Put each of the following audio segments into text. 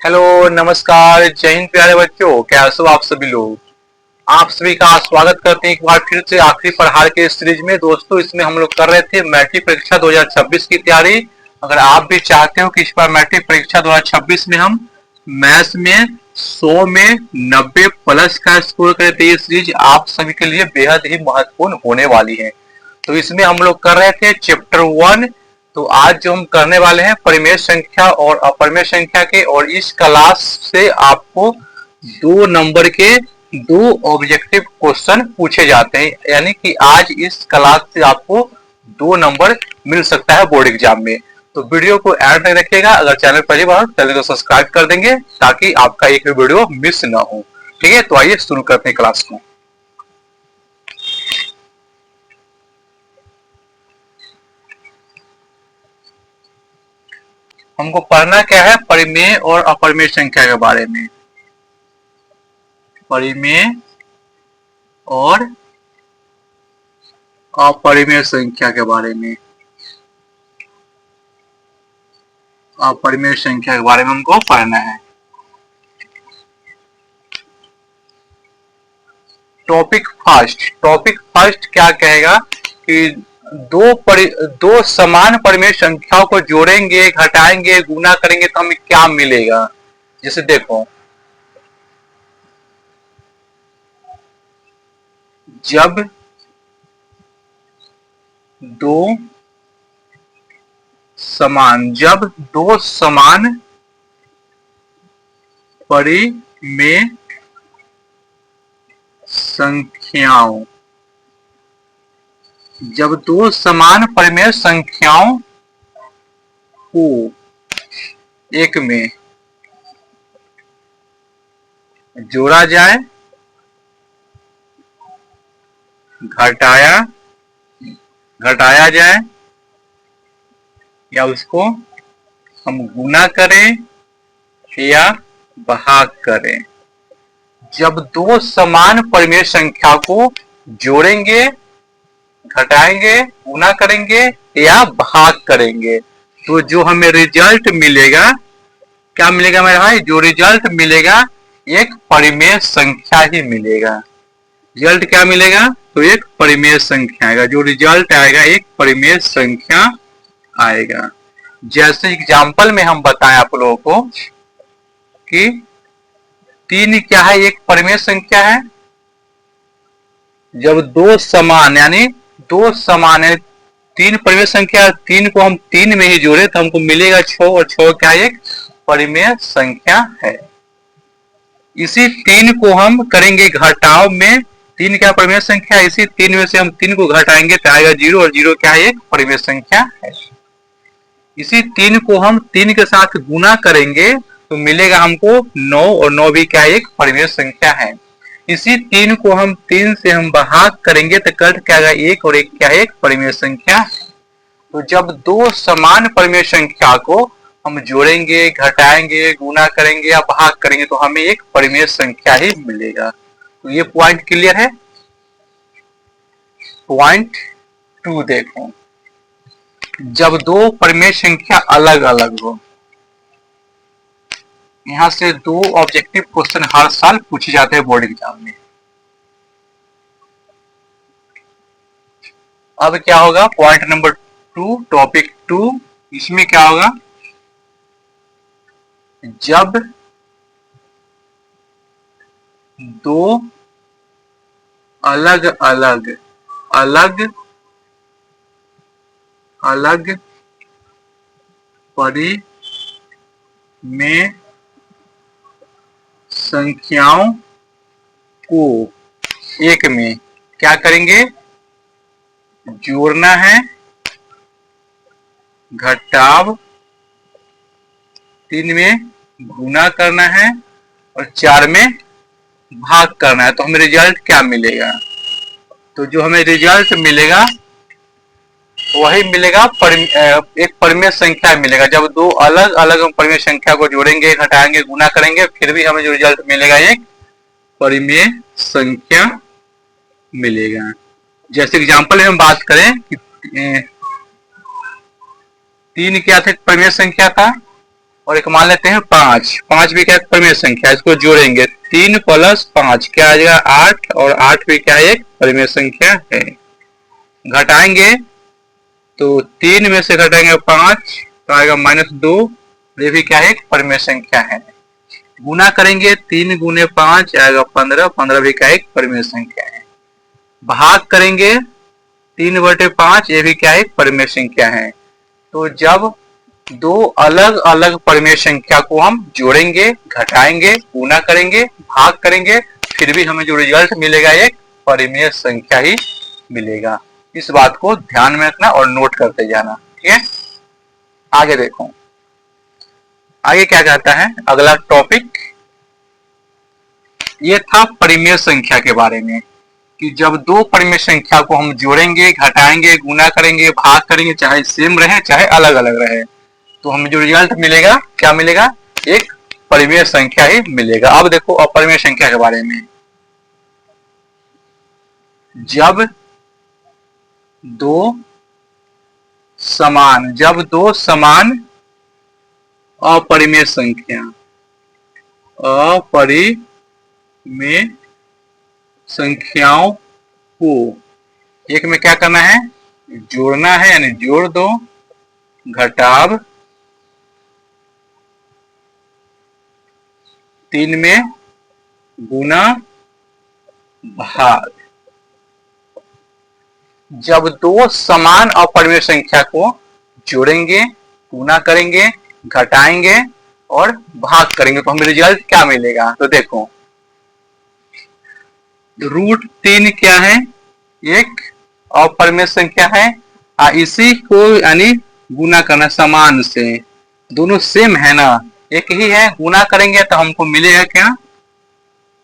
Hello, नमस्कार, जय हिंद प्यारे बच्चों। कैसे हो आप सभी लोग। आप सभी का स्वागत करते हैं एक बार फिर से आखिरी पढ़ाई के सीरीज में। दोस्तों, इसमें हम लोग कर रहे थे मैट्रिक परीक्षा 2026 की तैयारी। अगर आप भी चाहते हो कि इस बार मैट्रिक परीक्षा 2026 में हम मैथ्स में 100 में 90 प्लस का स्कोर करें, तो ये सीरीज आप सभी के लिए बेहद ही महत्वपूर्ण होने वाली है। तो इसमें हम लोग कर रहे थे चैप्टर 1। तो आज जो हम करने वाले हैं परिमेय संख्या और अपरिमेय संख्या के, और इस क्लास से आपको 2 नंबर के 2 ऑब्जेक्टिव क्वेश्चन पूछे जाते हैं। यानी कि आज इस क्लास से आपको 2 नंबर मिल सकता है बोर्ड एग्जाम में। तो वीडियो को एंड तक रखिएगा। अगर चैनल पहली बार चैनल को सब्सक्राइब कर देंगे ताकि आपका एक भी वीडियो मिस ना हो। ठीक है, तो आइए शुरू करते हैं क्लास को। हमको पढ़ना क्या है, परिमेय और अपरिमेय संख्या के बारे में। परिमेय और अपरिमेय संख्या के बारे में। अपरिमेय संख्या के बारे में हमको पढ़ना है। टॉपिक फर्स्ट क्या कहेगा कि दो समान परिमेय संख्याओं को जोड़ेंगे, घटाएंगे, गुना करेंगे तो हमें क्या मिलेगा। जैसे देखो, जब दो समान परिमेय संख्याओं को एक में जोड़ा जाए, घटाया जाए, या उसको हम गुना करें या भाग करें। जब 2 समान परिमेय संख्या को जोड़ेंगे, घटाएंगे, गुना करेंगे या भाग करेंगे, तो जो हमें रिजल्ट मिलेगा, क्या मिलेगा मेरे भाई, जो रिजल्ट मिलेगा एक परिमेय संख्या ही मिलेगा। रिजल्ट क्या मिलेगा, तो एक परिमेय संख्या आएगा। जो रिजल्ट आएगा एक परिमेय संख्या आएगा। जैसे एग्जाम्पल में हम बताएं आप लोगों को कि 3 क्या है, एक परिमेय संख्या है। जब 2 समान है, 3 परिमेय संख्या, 3 को हम 3 में ही जोड़े तो हमको मिलेगा 6, और 6 क्या एक परिमेय संख्या है। इसी 3 को हम करेंगे घटाव में। 3 क्या परिमेय संख्या, इसी 3 में से हम 3 को घटाएंगे तो आएगा 0, और 0 क्या है एक परिमेय संख्या है। इसी 3 को हम 3 के साथ गुना करेंगे तो मिलेगा हमको 9, और 9 भी क्या एक परिमेय संख्या है। इसी 3 को हम 3 से हम भाग करेंगे तो कट क्या आएगा 1, और 1 क्या एक परिमेय संख्या। तो जब 2 समान परिमेय संख्या को हम जोड़ेंगे, घटाएंगे, गुना करेंगे या भाग करेंगे तो हमें एक परिमेय संख्या ही मिलेगा। तो ये पॉइंट क्लियर है। पॉइंट 2 देखो, जब 2 परिमेय संख्या अलग अलग हो। यहां से 2 ऑब्जेक्टिव क्वेश्चन हर साल पूछे जाते हैं बोर्ड एग्जाम में। अब क्या होगा, पॉइंट नंबर 2, टॉपिक 2, इसमें क्या होगा, जब 2 अलग अलग परिमेय संख्याओं को एक में क्या करेंगे, जोड़ना है, घटाव, 3 में गुना करना है, और 4 में भाग करना है, तो हमें रिजल्ट क्या मिलेगा। तो जो हमें रिजल्ट मिलेगा वही मिलेगा, एक परिमेय संख्या मिलेगा। जब 2 अलग अलग परिमेय संख्या को जोड़ेंगे, घटाएंगे, गुना करेंगे, फिर भी हमें जो रिजल्ट मिलेगा एक परिमेय संख्या मिलेगा। जैसे एग्जांपल में हम बात करें कि 3 क्या था, परिमेय संख्या था, और एक मान लेते हैं 5। 5 भी क्या एक परिमेय संख्या, इसको जोड़ेंगे 3 + 5 क्या आ जाएगा 8, और 8 भी क्या एक परिमेय संख्या है। घटाएंगे तो 3 में से घटाएंगे 5 तो आएगा -2, ये भी क्या है एक परिमेय संख्या है। गुना करेंगे 3 × 5 आएगा 15, 15 भी क्या एक परिमेय संख्या है। भाग करेंगे 3/5, ये भी क्या एक परिमेय संख्या है। तो जब दो अलग अलग परिमेय संख्या को हम जोड़ेंगे, घटाएंगे, गुना करेंगे, भाग करेंगे, फिर भी हमें जो रिजल्ट मिलेगा एक परिमेय संख्या ही मिलेगा। इस बात को ध्यान में रखना और नोट करते जाना। ठीक है, आगे देखो आगे क्या कहता है अगला टॉपिक। ये था परिमेय संख्या के बारे में कि जब दो परिमेय संख्या को हम जोड़ेंगे, घटाएंगे, गुना करेंगे, भाग करेंगे, चाहे सेम रहे चाहे अलग अलग रहे, तो हमें जो रिजल्ट मिलेगा क्या मिलेगा, एक परिमेय संख्या ही मिलेगा। अब देखो अपरिमेय संख्या के बारे में। जब दो समान अपरिमेय संख्या अपरिमेय संख्याओं को एक में क्या करना है, जोड़ना है, यानी जोड़ दो, घटाव 3 में, गुना, भाग। जब दो समान अपरिमेय संख्या को जोड़ेंगे, गुना करेंगे, घटाएंगे और भाग करेंगे तो हमें रिजल्ट क्या मिलेगा। तो देखो √3 क्या है, एक अपरिमेय संख्या है, इसी को यानी गुना करना समान से, दोनों सेम है ना, एक ही है, गुना करेंगे तो हमको मिलेगा क्या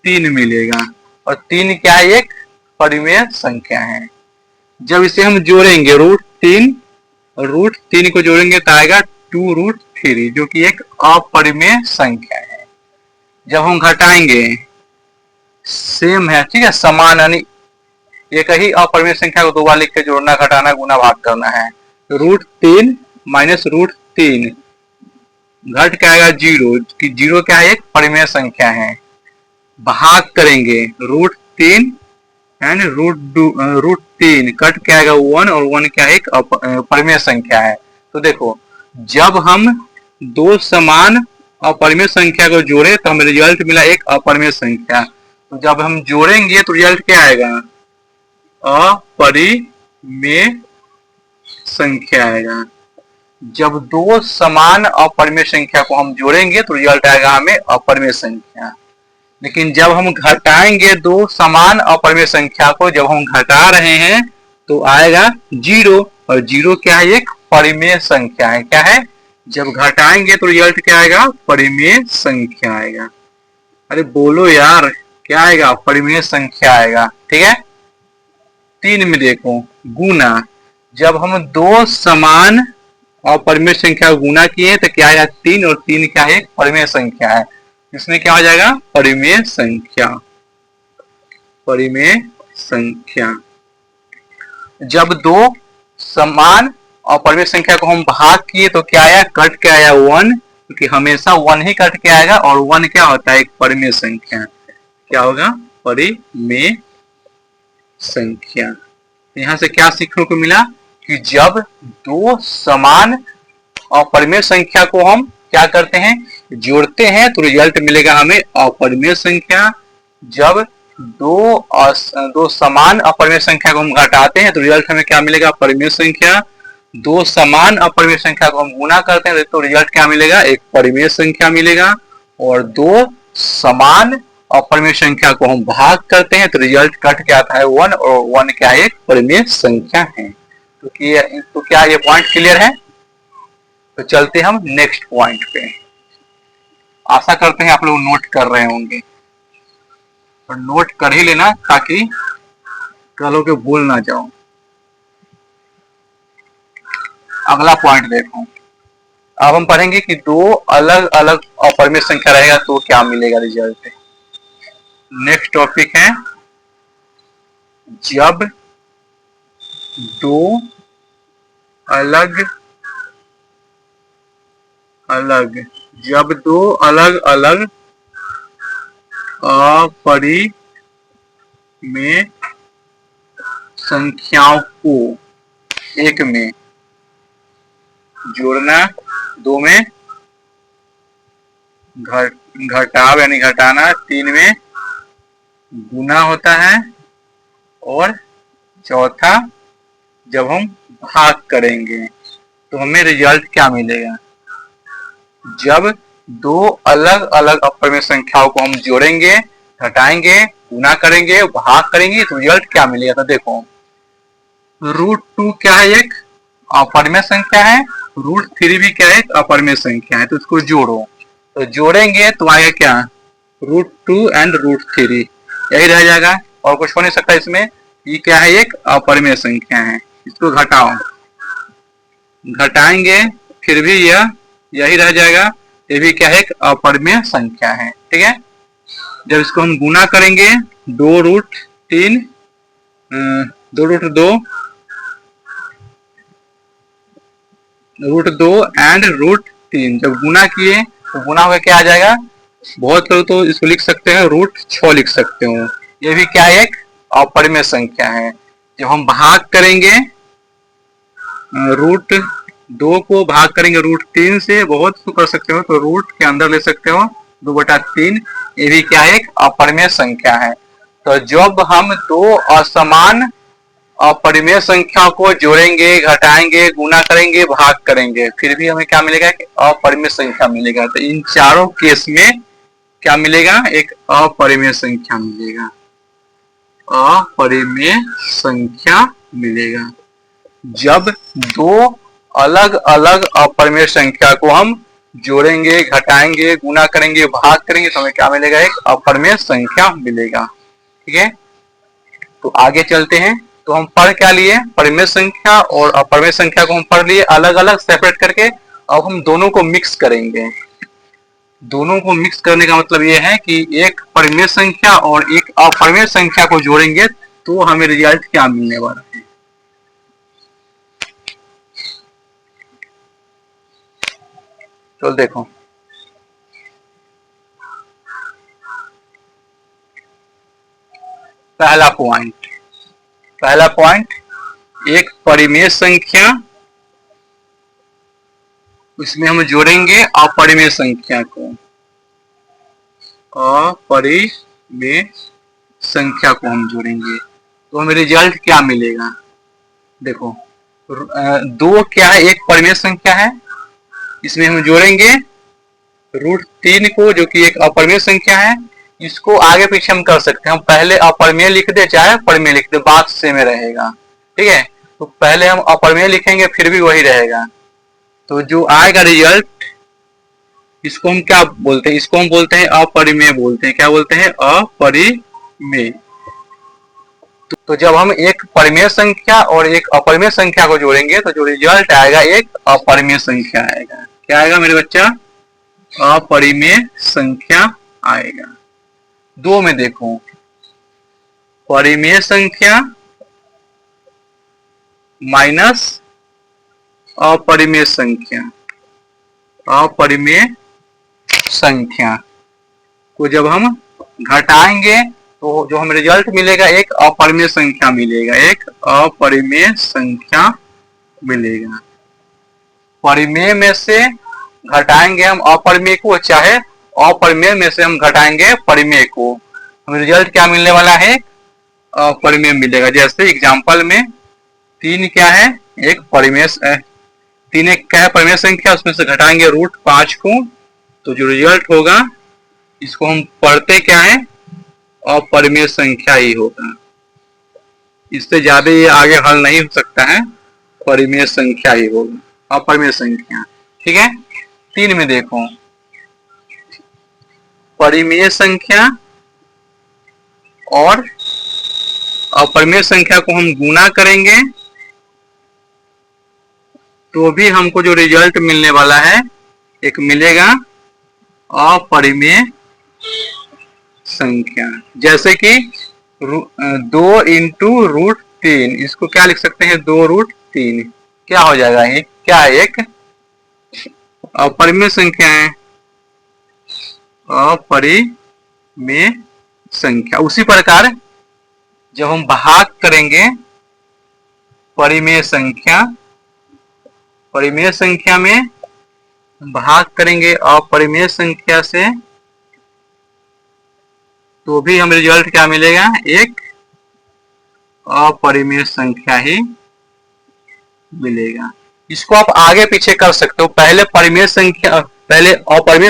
3 मिलेगा, और 3 क्या है एक परिमेय संख्या है। जब इसे हम जोड़ेंगे √3 को जोड़ेंगे तो आएगा 2√3 जो कि एक अपरिमेय संख्या है। जब हम घटाएंगे सेम है, ठीक है, समान, यानी एक ही अपरिमेय संख्या को दो बार लिख के जोड़ना, घटाना, गुना, भाग करना है। √3 - √3 घट के आएगा 0 कि 0 क्या है एक परिमेय संख्या है। भाग करेंगे √3 एंड √3 कट के आएगा 1, और 1 क्या है एक परिमेय संख्या है। तो देखो जब हम दो समान अपरिमेय संख्या को जोड़े तो हमें रिजल्ट मिला एक अपरिमेय संख्या। तो जब हम जोड़ेंगे तो रिजल्ट क्या आएगा, अपरिमेय संख्या आएगा। जब दो समान अपरिमेय संख्या को हम जोड़ेंगे तो रिजल्ट आएगा हमें अपरिमेय संख्या। लेकिन जब हम घटाएंगे दो समान अपरिमेय संख्या को, जब हम घटा रहे हैं तो आएगा 0, और 0 क्या है एक परिमेय संख्या है। क्या है, जब घटाएंगे तो रिजल्ट क्या आएगा, परिमेय संख्या आएगा। अरे बोलो यार, क्या आएगा, परिमेय संख्या आएगा। ठीक है, 3 में देखो गुना, जब हम दो समान अपरिमेय संख्या को गुना किए तो क्या आएगा 3, और 3 क्या है एक परिमेय संख्या है, इसमें क्या हो जाएगा परिमेय संख्या। परिमेय संख्या जब दो समान अपरिमेय संख्या को हम भाग किए तो क्या आया, कट के आया 1, क्योंकि हमेशा 1 ही कट के आएगा, और 1 क्या होता है एक परिमेय संख्या। क्या होगा, परिमेय संख्या। तो यहां से क्या सीखने को मिला कि जब दो समान अपरिमेय संख्या को हम क्या करते हैं, जोड़ते हैं तो रिजल्ट मिलेगा हमें अपरिमेय संख्या। जब दो समान अपरिमेय संख्या को हम घटाते हैं तो रिजल्ट हमें क्या मिलेगा, परिमेय संख्या। दो समान अपरिमेय संख्या को हम गुना करते हैं तो रिजल्ट क्या मिलेगा, एक परिमेय संख्या मिलेगा। और दो समान अपरिमेय संख्या को हम भाग करते हैं तो रिजल्ट कट के आता है 1, और 1 क्या है एक परिमेय संख्या है। तो क्या ये पॉइंट क्लियर है। तो चलते हम नेक्स्ट पॉइंट पे। आशा करते हैं आप लोग नोट कर रहे होंगे, और नोट कर ही लेना ताकि कल के भूल ना जाओ। अगला पॉइंट देखो, अब हम पढ़ेंगे कि दो अलग अलग अपरिमेय संख्या रहेगा तो क्या मिलेगा रिजल्ट। नेक्स्ट टॉपिक है, जब दो अलग अलग जब दो अलग अलग अपरिमेय संख्याओं को एक में जोड़ना, दो में घटाव यानी घटाना, तीन में गुना होता है, और चौथा जब हम भाग करेंगे तो हमें रिजल्ट क्या मिलेगा। जब दो अलग अलग अपरिमेय संख्याओं को हम जोड़ेंगे, घटाएंगे, गुना करेंगे, भाग करेंगे तो रिजल्ट क्या मिलेगा। तो देखो √2 क्या है, एक अपरिमेय संख्या है, √3 भी क्या है, एक अपरिमेय संख्या है। तो इसको जोड़ो, तो जोड़ेंगे तो आएगा क्या, √2 एंड √3, यही रह जाएगा और कुछ हो नहीं सकता इसमें। ये क्या है, एक अपरिमेय संख्या है। इसको घटाओ, घटाएंगे फिर भी यह यही रह जाएगा, ये भी क्या है, एक अपरिमेय संख्या है। ठीक है, जब इसको हम गुना करेंगे, 2√3 2√2 √2 एंड √3 जब गुना किए तो गुना होकर क्या आ जाएगा, बहुत लोग तो इसको लिख सकते हैं √6 लिख सकते हो। ये भी क्या है, एक अपरिमेय संख्या है। जब हम भाग करेंगे, √2 को भाग करेंगे √3 से, बहुत तो कर सकते हो, तो रूट के अंदर ले सकते हो 2/3, ये भी क्या है, एक अपरिमेय संख्या है। तो जब हम दो असमान अपरिमेय संख्या को जोड़ेंगे, घटाएंगे, गुना करेंगे, भाग करेंगे, फिर भी हमें क्या मिलेगा, कि अपरिमेय संख्या मिलेगा। तो इन चारों केस में क्या मिलेगा, एक अपरिमेय संख्या मिलेगा, अपरिमेय संख्या मिलेगा। जब दो अलग अलग अपरिमेय संख्या को हम जोड़ेंगे, घटाएंगे, गुना करेंगे, भाग करेंगे तो हमें क्या मिलेगा, एक अपरिमेय संख्या मिलेगा। ठीक है, तो आगे चलते हैं। तो हम पढ़ क्या लिए, परिमेय संख्या और अपरिमेय संख्या को हम पढ़ लिए अलग अलग सेपरेट करके। अब हम दोनों को मिक्स करेंगे। दोनों को मिक्स करने का मतलब ये है कि एक परिमेय संख्या और एक अपरिमेय संख्या को जोड़ेंगे तो हमें रिजल्ट क्या मिलने वाला है। तो देखो, पहला पॉइंट, एक परिमेय संख्या, उसमें हम जोड़ेंगे अपरिमेय संख्या को, अपरिमेय संख्या को हम जोड़ेंगे तो हमें रिजल्ट क्या मिलेगा। देखो, दो क्या है, एक परिमेय संख्या है, इसमें हम जोड़ेंगे √3 को जो कि एक अपरिमेय संख्या है। इसको आगे पीछे हम कर सकते हैं, हम पहले अपरिमेय लिख दे चाहे परिमेय लिख दे, बात सेम रहेगा। ठीक है, तो पहले हम अपरिमेय लिखेंगे फिर भी वही रहेगा। तो जो आएगा रिजल्ट, इसको हम क्या बोलते हैं, इसको हम बोलते हैं अपरिमेय बोलते हैं। क्या बोलते हैं, अपरिमेय। तो जब हम एक परिमेय संख्या और एक अपरिमेय संख्या को जोड़ेंगे तो जो रिजल्ट आएगा, एक अपरिमेय संख्या आएगा। क्या आएगा मेरे बच्चा, अपरिमेय संख्या आएगा। दो में देखो, परिमेय संख्या माइनस अपरिमेय संख्या, अपरिमेय संख्या को जब हम घटाएंगे तो जो हमें रिजल्ट मिलेगा, एक अपरिमेय संख्या मिलेगा, एक अपरिमेय संख्या मिलेगा। परिमेय में से घटाएंगे हम अपरिमेय को, चाहे अपरिमेय में से हम घटाएंगे परिमेय को, हमें रिजल्ट क्या मिलने वाला है, अपरिमेय मिलेगा। जैसे एग्जांपल में 3 क्या है, एक परिमेय, 3 एक क्या है परिमेय संख्या, उसमें से घटाएंगे √5 को, तो जो रिजल्ट होगा इसको हम पढ़ते क्या है, अपरिमेय संख्या ही होगा। इससे ज्यादा ये आगे हल नहीं हो सकता है, परिमेय संख्या ही होगा, अपरिमेय संख्या। ठीक है, 3 में देखो, परिमेय संख्या और अपरिमेय संख्या को हम गुना करेंगे तो भी हमको जो रिजल्ट मिलने वाला है, एक मिलेगा अपरिमेय संख्या। जैसे कि 2 इंटू √3, इसको क्या लिख सकते हैं, 2√3, क्या हो जाएगा, ये क्या है, एक अपरिमेय संख्या है। अपरिमेय संख्या। उसी प्रकार जब हम भाग करेंगे परिमेय संख्या में भाग करेंगे अपरिमेय संख्या से, तो भी हमें रिजल्ट क्या मिलेगा, एक अपरिमेय संख्या ही मिलेगा। इसको आप आगे पीछे कर सकते हो, पहले अपरिमेय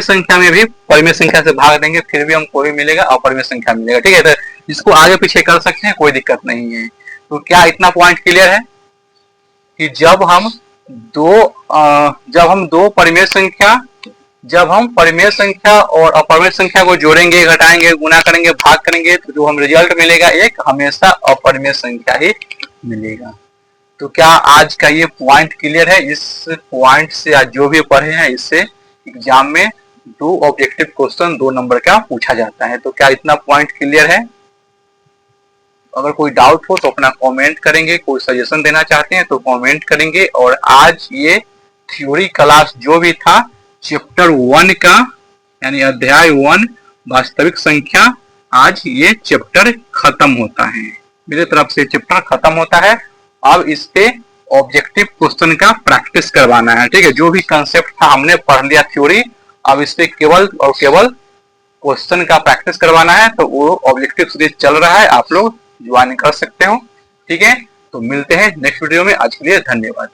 संख्या में भी परिमेय संख्या से भाग देंगे, फिर भी हमको भी मिलेगा अपरिमेय संख्या मिलेगा। ठीक है, तो इसको आगे पीछे कर सकते हैं, कोई दिक्कत नहीं है। तो क्या इतना पॉइंट क्लियर है कि जब हम परिमेय संख्या और अपरिमेय संख्या को जोड़ेंगे, घटाएंगे, गुना करेंगे, भाग करेंगे, तो जो हम रिजल्ट मिलेगा एक हमेशा अपरिमेय संख्या ही मिलेगा। तो क्या आज का ये पॉइंट क्लियर है? इस पॉइंट से आज जो भी पढ़े हैं, इससे एग्जाम में 2 ऑब्जेक्टिव क्वेश्चन 2 नंबर का पूछा जाता है। तो क्या इतना पॉइंट क्लियर है? अगर कोई डाउट हो तो अपना कमेंट करेंगे, कोई सजेशन देना चाहते हैं तो कमेंट करेंगे। और आज ये थ्योरी क्लास जो भी था चैप्टर 1 का, यानी अध्याय 1 वास्तविक संख्या, आज ये चैप्टर खत्म होता है। मेरे तरफ से चैप्टर खत्म होता है। अब इस पे ऑब्जेक्टिव क्वेश्चन का प्रैक्टिस करवाना है। ठीक है, जो भी कंसेप्ट था हमने पढ़ लिया थ्योरी, अब इस पे केवल और केवल क्वेश्चन का प्रैक्टिस करवाना है। तो वो ऑब्जेक्टिव सीरीज चल रहा है, आप लोग ज्वाइन कर सकते हो। ठीक है, तो मिलते हैं नेक्स्ट वीडियो में। आज के लिए धन्यवाद।